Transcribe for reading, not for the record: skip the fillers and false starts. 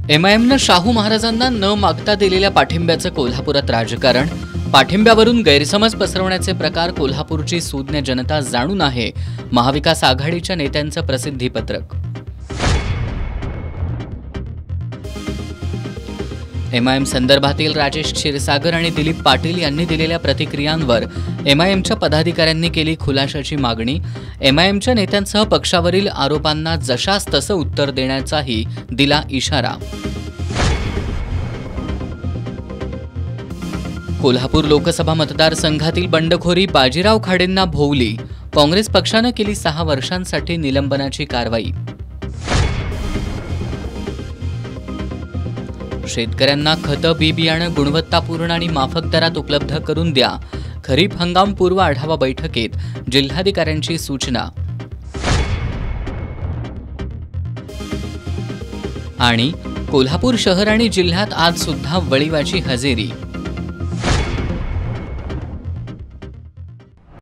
एमआयएमनं शाहू महाराजांना न मागता दिलेल्या पाठिंब्याचं कोल्हापुरात राजकारण. पाठिंब्यावरून गैरसमज पसरवण्याचे प्रकार कोल्हापूरची सुज्ञ जनता जाणून आहे. महाविकास आघाडीच्या नेत्यांचं प्रसिद्धीपत्रक. एमआयएम संदर्भातील राजेश क्षीरसागर आणि दिलीप पाटील यांनी दिलेल्या प्रतिक्रियांवर एमआयएमच्या पदाधिकाऱ्यांनी केली खुलाशाची मागणी. एमआयएमच्या नेत्यांसह पक्षावरील आरोपांना जशास तसं उत्तर देण्याचाही दिला इशारा. कोल्हापूर लोकसभा मतदारसंघातील बंडखोरी बाजीराव खाडेंना भोवली. काँग्रेस पक्षानं केली 6 वर्षांसाठी निलंबनाची कारवाई. शेतकऱ्यांना खतं बी बियाणं गुणवत्तापूर्ण आणि माफक दरात उपलब्ध करून द्या. खरीप हंगामपूर्व आढावा बैठकीत जिल्हाधिकाऱ्यांची सूचना. आणि कोल्हापूर शहर आणि जिल्ह्यात आज सुद्धा वळीवाची हजेरी.